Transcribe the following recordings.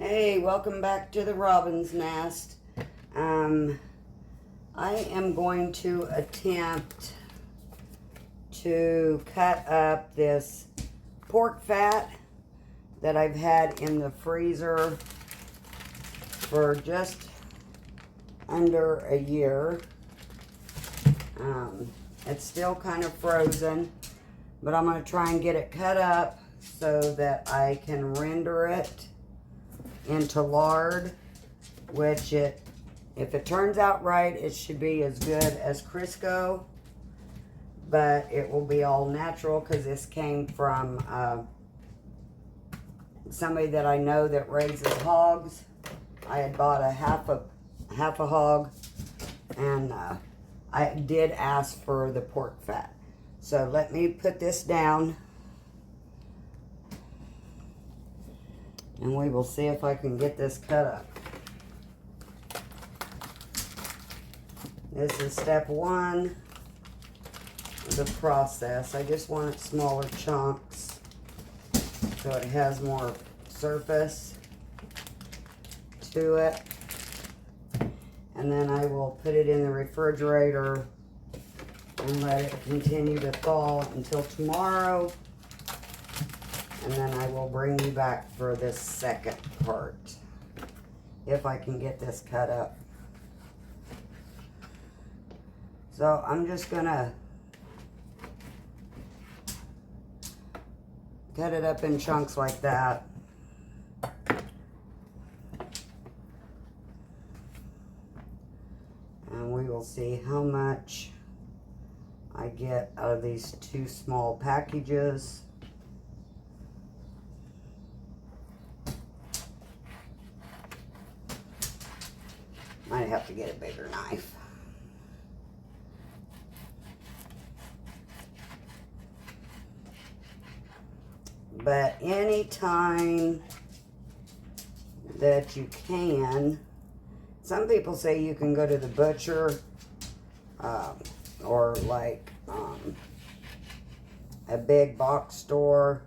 Hey, welcome back to the Robin's Nest. I am going to attempt to cut up this pork fat that I've had in the freezer for just under a year. It's still kind of frozen, but I'm going to try and get it cut up so that I can render it into lard, which if it turns out right, it should be as good as Crisco, but it will be all natural because this came from somebody that I know that raises hogs. I had bought a half a hog, and I did ask for the pork fat. So let me put this down, and we will see if I can get this cut up. This is step one of the process. I just want it smaller chunks so it has more surface to it. And then I will put it in the refrigerator and let it continue to thaw until tomorrow. And then I will bring you back for this second part, if I can get this cut up. So I'm just gonna cut it up in chunks like that. And we will see how much I get out of these two small packages. Might have to get a bigger knife. But anytime that you can, some people say you can go to the butcher or like a big box store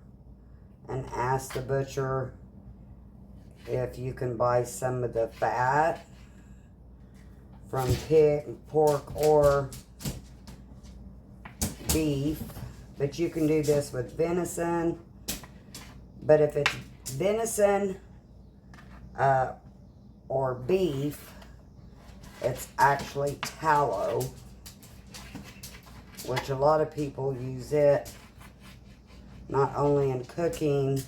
and ask the butcher if you can buy some of the fat from pig, pork, or beef. But you can do this with venison. But if it's venison or beef, it's actually tallow, which a lot of people use it not only in cooking,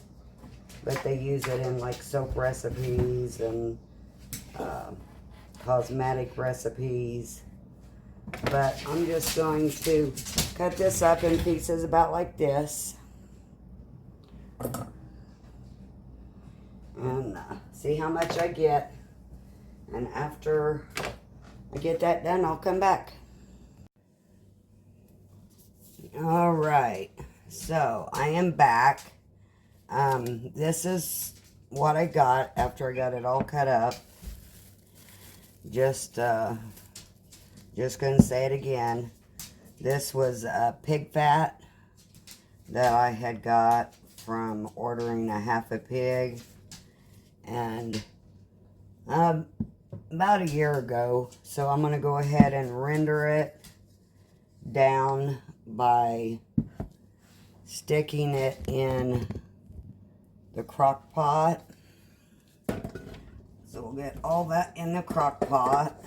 but they use it in like soap recipes and cosmetic recipes. But I'm just going to cut this up in pieces about like this. And see how much I get. And after I get that done, I'll come back. Alright, so I am back. This is what I got after I got it all cut up. Just gonna say it again. This was pig fat that I had got from ordering a half a pig, and about a year ago. So I'm gonna go ahead and render it down by sticking it in the crock pot. So we'll get all that in the crock pot.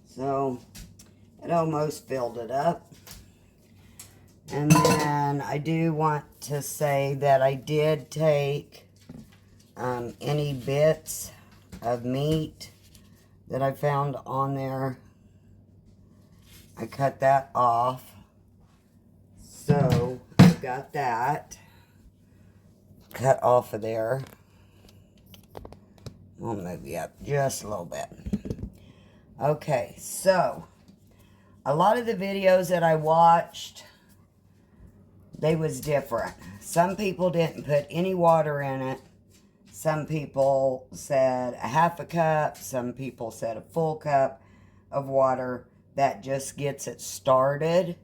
So it almost filled it up. And then I do want to say that I did take any bits of meat that I found on there. I cut that off. So I've got that cut off of there. I'll move you up just a little bit. Okay, so a lot of the videos that I watched, they was different. Some people didn't put any water in it. Some people said a half a cup. Some people said a full cup of water. That just gets it started.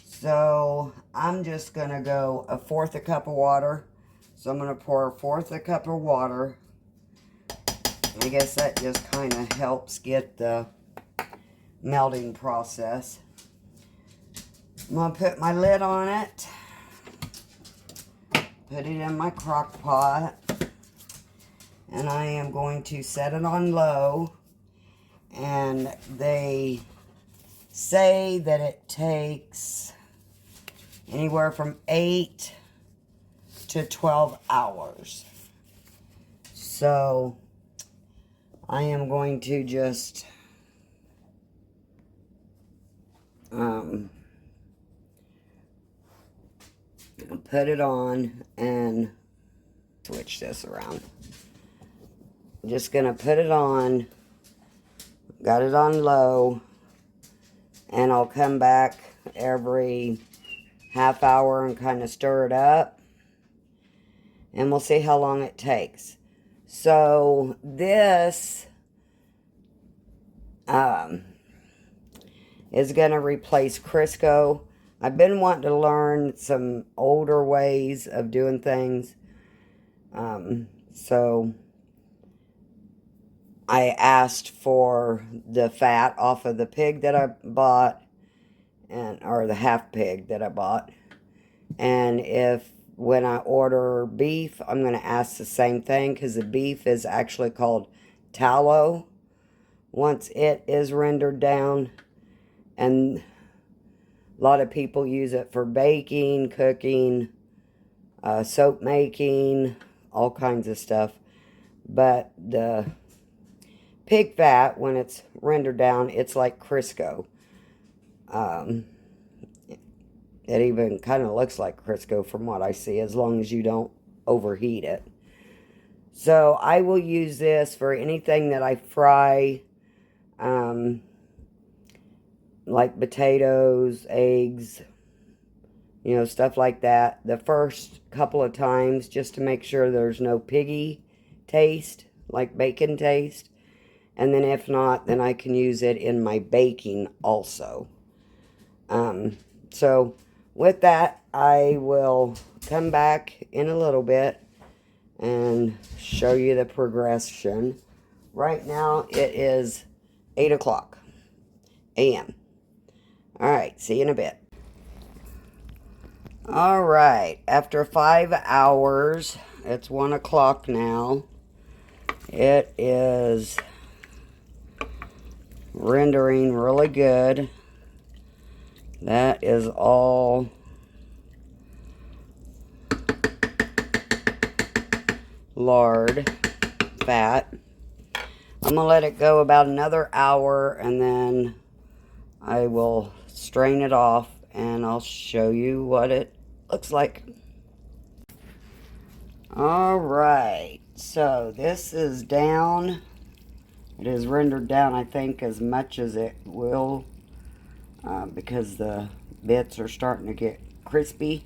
So I'm just going to go 1/4 a cup of water. So I'm going to pour 1/4 a cup of water. I guess that just kind of helps get the melting process. I'm going to put my lid on it. Put it in my crock pot. And I am going to set it on low. And they say that it takes anywhere from 8 to 12 hours. So I am going to just put it on and switch this around. I'm just going to put it on. Got it on low. And I'll come back every half hour and kind of stir it up. And we'll see how long it takes. So this is going to replace Crisco. I've been wanting to learn some older ways of doing things. So I asked for the fat off of the pig that I bought, or the half pig that I bought. And when I order beef, I'm going to ask the same thing, because the beef is actually called tallow once it is rendered down. And a lot of people use it for baking, cooking, soap making, all kinds of stuff. But the pig fat, when it's rendered down, it's like Crisco. It even kind of looks like Crisco from what I see, as long as you don't overheat it. So I will use this for anything that I fry, like potatoes, eggs, stuff like that. The first couple of times, just to make sure there's no piggy taste, like bacon taste. And then if not, then I can use it in my baking also. So with that, I will come back in a little bit and show you the progression. Right now, it is 8 o'clock a.m. Alright, see you in a bit. Alright, after 5 hours, it's 1 o'clock now. It is rendering really good. That is all lard, fat. I'm going to let it go about another hour, and then I will strain it off and I'll show you what it looks like. Alright, so this is down. It is rendered down, I think, as much as it will, because the bits are starting to get crispy.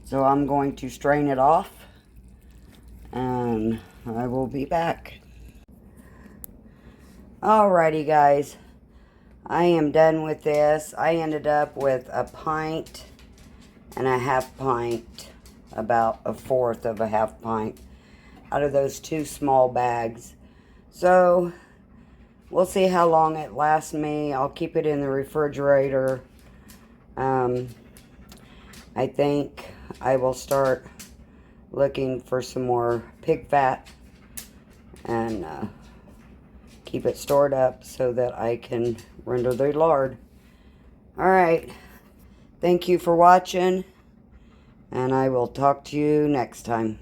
So I'm going to strain it off, and I will be back. Alrighty, guys. I am done with this. I ended up with 1 pint and a 1/2 pint, about 1/4 of a 1/2 pint out of those 2 small bags. So we'll see how long it lasts me. I'll keep it in the refrigerator. I think I will start looking for some more pig fat and keep it stored up so that I can render the lard. Alright, thank you for watching, and I will talk to you next time.